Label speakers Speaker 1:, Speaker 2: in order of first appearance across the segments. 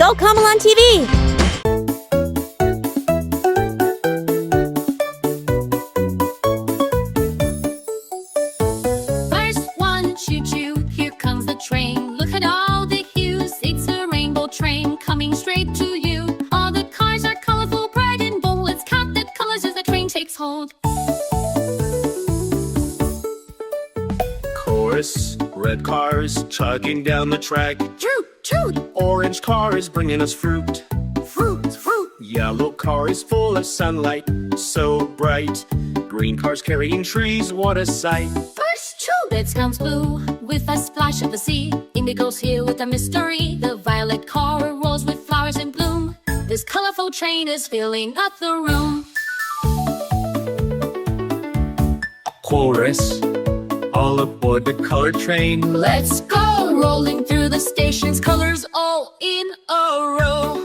Speaker 1: so common on TV.
Speaker 2: First one, choo-choo, here comes the train. Look at all the hues, it's a rainbow train coming straight to you. All the cars are colorful, bright and bold. Let's count the colors as the train takes hold.
Speaker 3: Chorus, red cars chugging down the track.
Speaker 2: Toot, toot,
Speaker 3: Orange cars bringing us fruit.
Speaker 2: fruit, fruit.
Speaker 3: Yellow cars full of sunlight, so bright. Green cars carrying trees, what a sight.
Speaker 2: First two bits comes blue, with a splash of the sea. Indigo's here with a mystery. The violet car rolls with flowers in bloom. This colorful train is filling up the room.
Speaker 3: Chorus, all aboard the color train.
Speaker 2: Let's go, rolling through the station's colors all in a row.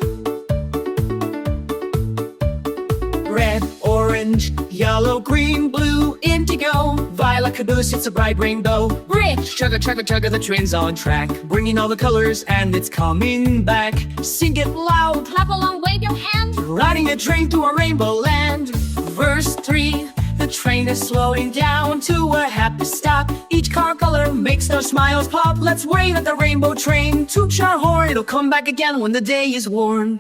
Speaker 3: Red, orange, yellow, green, blue, indigo. Violet caboose, it's a bright rainbow.
Speaker 2: Bridge,
Speaker 3: Chugga, chugga, chugga, the train's on track. Bringing all the colors and it's coming back. Sing it loud,
Speaker 2: clap along, wave your hand.
Speaker 3: riding a train through a rainbow land. Verse 3, the train is slowing down to a happy stop. Each car color makes their smiles pop. Let's wave at the rainbow train. Toot your horn, it'll come back again when the day is worn.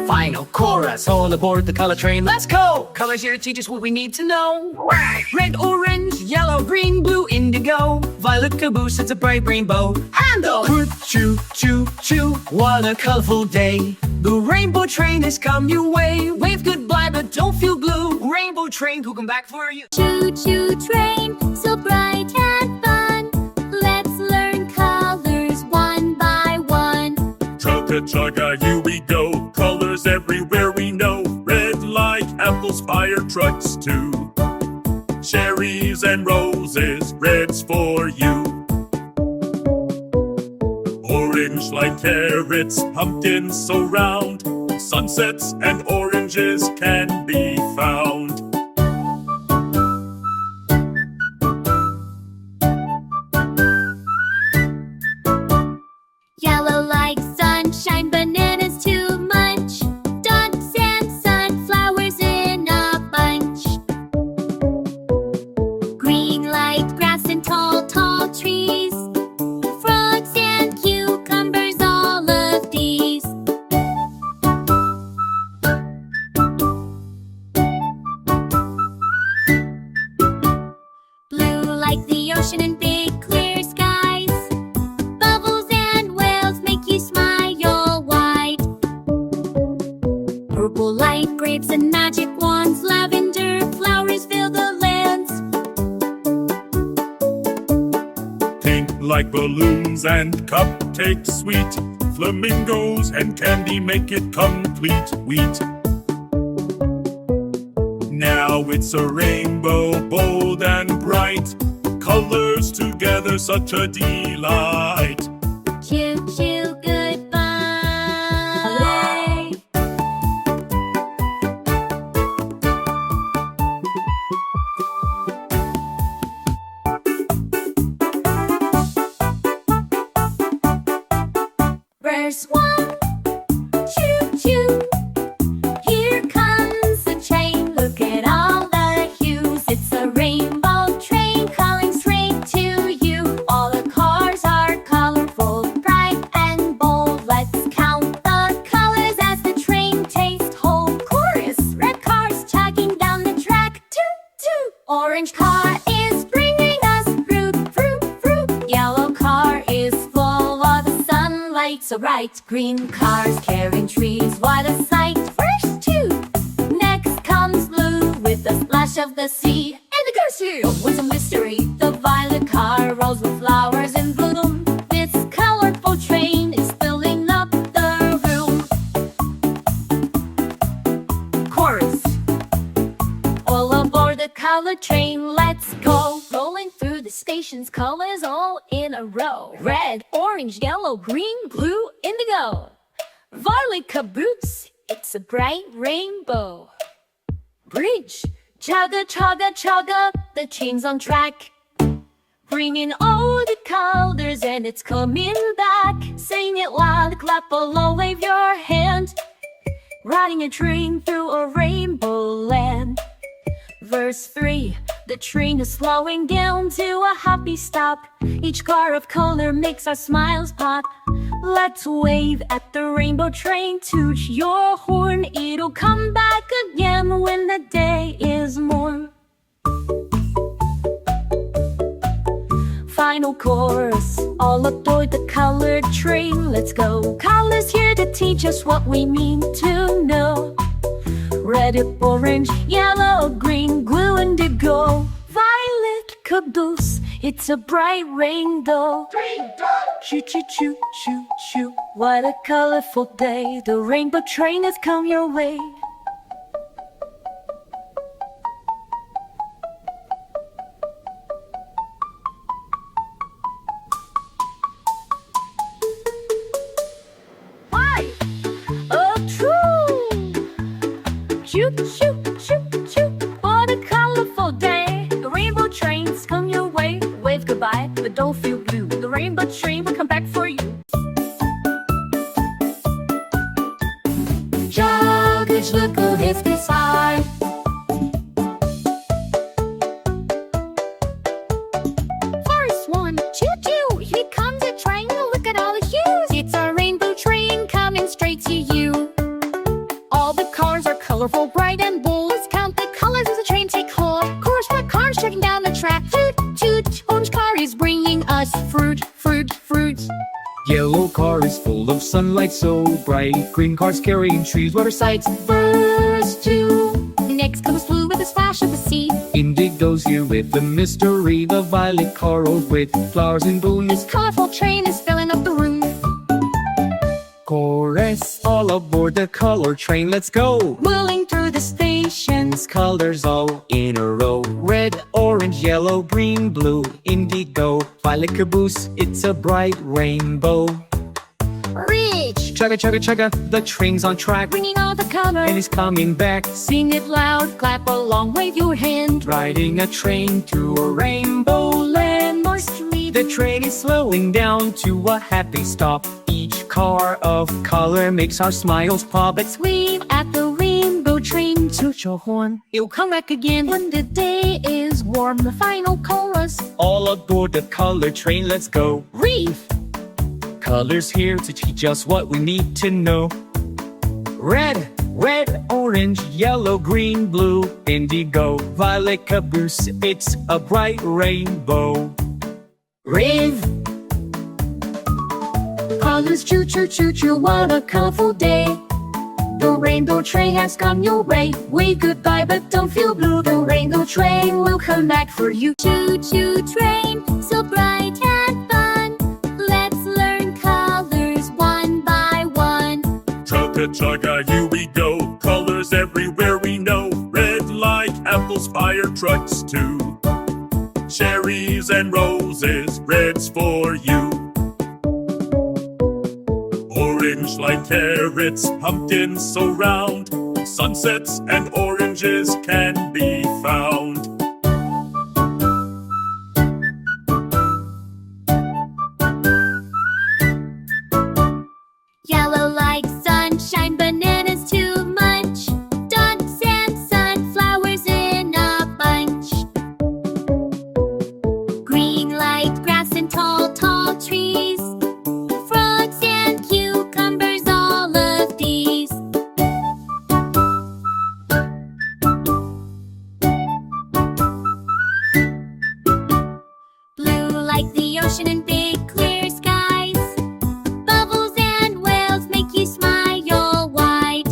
Speaker 3: Final chorus, all aboard the color train. Let's go! Colors here to teach us what we need to know. Red, orange, yellow, green, blue, indigo. Violet caboose, it's a bright rainbow. Handle! Choo, choo, choo, what a colorful day. The rainbow train has come your way. Wave goodbye, but don't feel blue. Rainbow train, who come back for you?
Speaker 2: Choo-choo train, so bright and fun. Let's learn colors one by one.
Speaker 4: Chugga chugga, here we go. Colors everywhere we know. Red like apples, fire trucks too. Cherries and roses, red's for you. Orange like carrots, pumpkins so round. Sunsets and oranges can be found.
Speaker 2: Yellow like sunshine, bananas to munch. Ducks and sunflowers in a bunch. Green like grass and tall, tall trees. Frogs and cucumbers, all of these. Blue like the ocean and big clear skies. Bubbles and whales make you smile wide. Purple like grapes and magic wands. Lavender flowers fill the lands.
Speaker 4: Pink like balloons and cupcakes sweet. Flamingos and candy make it complete. Wheat. Now it's a rainbow, bold and bright. Colors together, such a delight.
Speaker 2: Choo choo, goodbye. Verse 1, choo choo. Here comes the train. Look at all the hues. It's a rainbow train calling straight to you. All the cars are colorful, bright and bold. Let's count the colors as the train takes hold. Chorus, red cars chugging down the track. Toot toot. Orange car is bringing us fruit, fruit, fruit. Yellow car is full of sunlight, so bright. Green cars carrying trees, what a sight. First two. Next comes blue with a splash of the sea. And the girl's here with a mystery. The violet car rolls with flowers in bloom. This colorful train is filling up the room. Chorus. All aboard the color train, let's go. Rolling through the station's colors all in a row. Red, orange, yellow, green, blue, indigo. Violet caboose, it's a bright rainbow. Bridge, chugga, chugga, chugga, the train's on track. Bringing all the colors and it's coming back. Sing it loud, clap along, wave your hand. Riding a train through a rainbow land. Verse 3. The train is slowing down to a happy stop. Each car of color makes our smiles pop. Let's wave at the rainbow train. Toot your horn, it'll come back again when the day is morn. Final chorus, all aboard the colored train. Let's go. Colors here to teach us what we mean to know. Red, orange, yellow, green, blue, indigo, violet, caboose, it's a bright rainbow. Choo choo choo choo choo, what a colorful day. The rainbow train has come your way. Choo choo choo choo, what a colorful day. The rainbow trains come your way. Wave goodbye, but don't feel blue. The rainbow train will come back for you. Joggers, look a hefty side. First one, choo choo, here comes a train. Look at all the hues. It's a rainbow train coming straight to you. All the cars are colorful, bright and bold. Let's count the colors as the train takes hold. Chorus for cars checking down the track. Toot, toot, orange car is bringing us fruit, fruit, fruit.
Speaker 3: Yellow car is full of sunlight so bright. Green car's carrying trees, water sights.
Speaker 2: Verse 2. Next comes blue with a splash of the sea.
Speaker 3: Indigo's here with the mystery. The violet car rode with flowers and bloom.
Speaker 2: This colorful train is filling up the room.
Speaker 3: Chorus, all aboard the color train, let's go.
Speaker 2: Whirling through the stations,
Speaker 3: Colors all in a row. Red, orange, yellow, green, blue, indigo, violet, caboose, it's a bright rainbow.
Speaker 2: rich,
Speaker 3: Chugga chugga chugga, the train's on track,
Speaker 2: bringing all the color.
Speaker 3: and it's coming back.
Speaker 2: Sing it loud, clap along, wave your hand.
Speaker 3: Riding a train to a rainbow land.
Speaker 2: Or street,
Speaker 3: The train is slowing down to a happy stop. Each car of color makes our smiles pop.
Speaker 2: let's wave at the rainbow train. Toot your horn, it'll come back again when the day is warm. The final chorus,
Speaker 3: All aboard the color train, let's go.
Speaker 2: reef.
Speaker 3: Colors here to teach us what we need to know. Red, red, orange, yellow, green, blue, indigo, violet, caboose, it's a bright rainbow.
Speaker 2: Riv. Colors choo choo choo choo, what a colorful day. The rainbow train has come your way. Wave goodbye, but don't feel blue. The rainbow train will come back for you. Choo choo train, so bright and fun. Let's learn colors one by one.
Speaker 4: Chugga chugga, here we go. Colors everywhere we know. Red like apples, fire trucks too. Cherries and roses, red's for you. Orange like carrots, pumpkins so round. Sunsets and oranges can be found.
Speaker 2: Yellow like sunshine, bananas to munch. Ducks and sunflowers in a bunch. Green like grass and tall, tall trees. Frogs and cucumbers, all of these. Blue like the ocean and big clear skies. Bubbles and whales make you smile wide.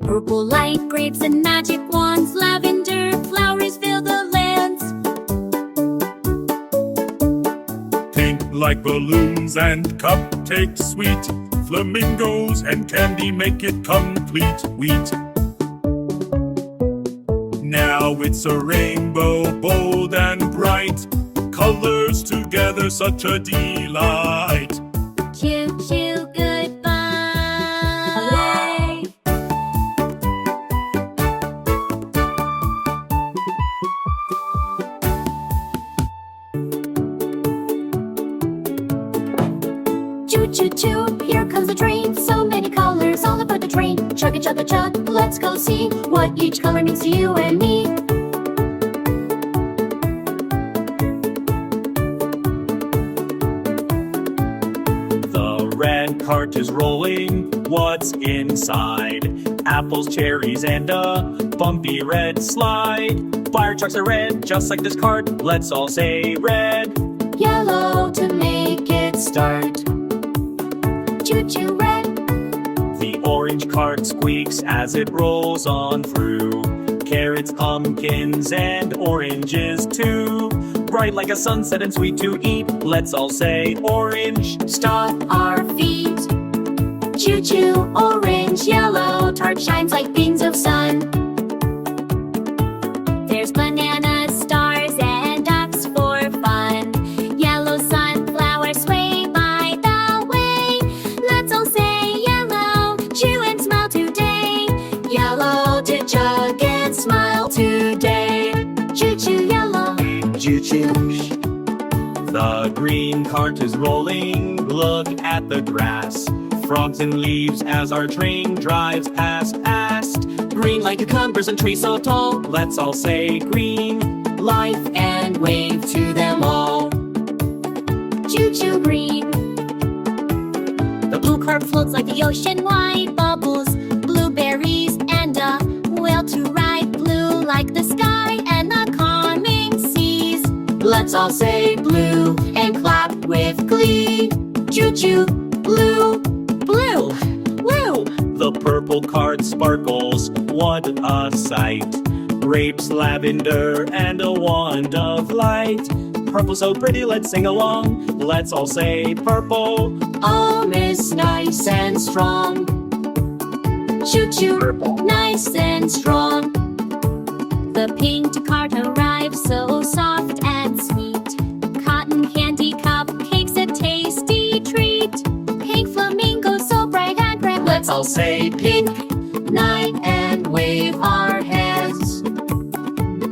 Speaker 2: Purple like grapes and magic wands. Lavender flowers fill the lands.
Speaker 4: Pink like balloons and cupcakes sweet. Flamingos and candy make it complete. Wheat. Now it's a rainbow, bold and bright. Colors together, such a delight.
Speaker 2: Choo choo goodbye. Choo choo choo, here comes the train. So many colors all aboard the train. Chugga chugga chug, let's go see what each color means to you and me.
Speaker 4: The red cart is rolling. What's inside? Apples, cherries, and a bumpy red slide. Fire trucks are red, just like this cart. Let's all say red.
Speaker 2: Yellow to make it start. Choo choo red.
Speaker 4: The orange cart squeaks as it rolls on through. Carrots, pumpkins, and oranges too. Bright like a sunset and sweet to eat. Let's all say orange.
Speaker 2: Stop our feet. Choo choo, orange, yellow, tart shines like beams of sun. There's bananas, stars, and ducks for fun. Yellow sunflowers sway by the way. Let's all say yellow, chew and smile today. Yellow to chug and smile today. Choo choo yellow.
Speaker 4: Choo choo. The green cart is rolling. Look at the grass. Frogs and leaves as our train drives past. Green like cucumbers and trees so tall. Let's all say green.
Speaker 2: Life and wave to them all. Choo choo green. The blue cart floats like the ocean wide. Bubbles, blueberries, and a whale to ride. Blue like the sky and the calming seas. Let's all say blue and clap with glee. Choo choo, blue, blue, blue.
Speaker 4: The purple cart sparkles. What a sight. Grapes, lavender, and a wand of light. Purple so pretty, let's sing along. Let's all say purple.
Speaker 2: Oh, Miss Nice and Strong. Choo choo, nice and strong. The pink cart arrives so soft and sweet. Cotton candy cupcakes, a tasty treat. Pink flamingos so bright and grand. Let's all say pink. Night and wave our hands.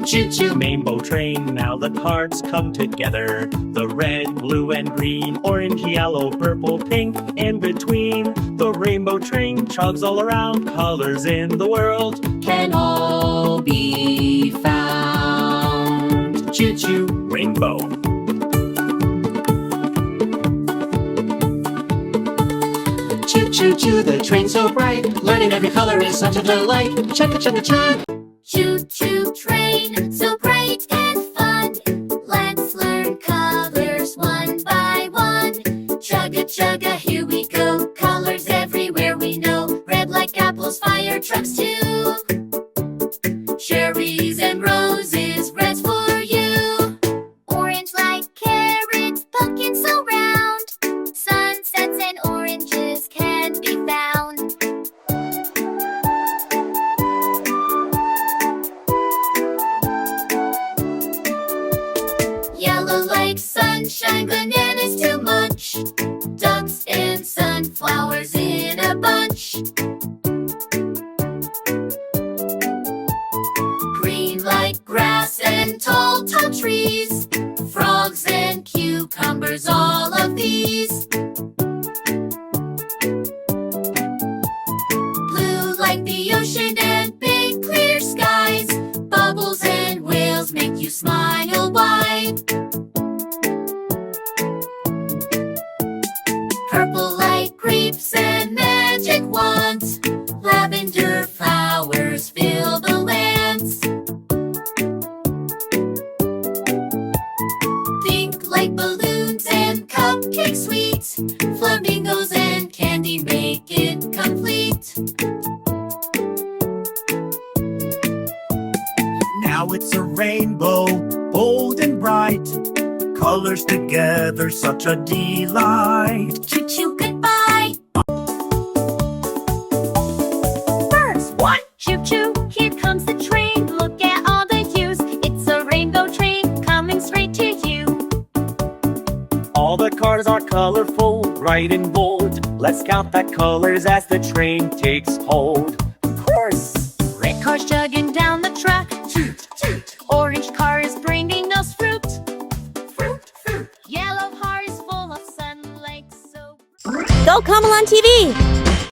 Speaker 2: Choo choo.
Speaker 4: Rainbow train, now the carts come together. The red, blue, and green, orange, yellow, purple, pink. In between, the rainbow train chugs all around. Colors in the world
Speaker 2: Can all be found.
Speaker 4: choo choo rainbow.
Speaker 3: Choo choo choo, the train so bright. Learning every color is such a delight. Chugga chugga chug.
Speaker 2: Choo choo train, so bright and fun. Let's learn colors one by one. Chugga chugga, here we go. Colors everywhere we know. Red like apples, fire trucks too. Cherries and roses, red's for you. Orange like carrots, pumpkins so round. Sunsets and oranges can be found. Yellow like sunshine, bananas to munch. Ducks and sunflowers in a bunch. Green like grass and tall, tall trees. Frogs and cucumbers, all of these. Blue like the ocean and big clear skies. Bubbles and whales make you smile wide. Purple like grapes and magic wands. Lavender flowers fill the lands. Pink like balloons and cupcake sweets. Flamingos and candy make it complete.
Speaker 4: Now it's a rainbow, bold and bright. Colors together, such a delight.
Speaker 2: Choo choo goodbye.
Speaker 3: Birds, what?
Speaker 2: Choo choo, here comes the train. Look at all the hues. It's a rainbow train coming straight to you.
Speaker 4: All the cars are colorful, bright and bold. Let's count the colors as the train takes hold.
Speaker 3: Of course.
Speaker 2: Red car's chugging down the track.
Speaker 3: Toot, toot.
Speaker 2: Orange car is bringing us fruit.
Speaker 3: Fruit, fruit.
Speaker 2: Yellow car is full of sun like soap.
Speaker 1: Common on TV.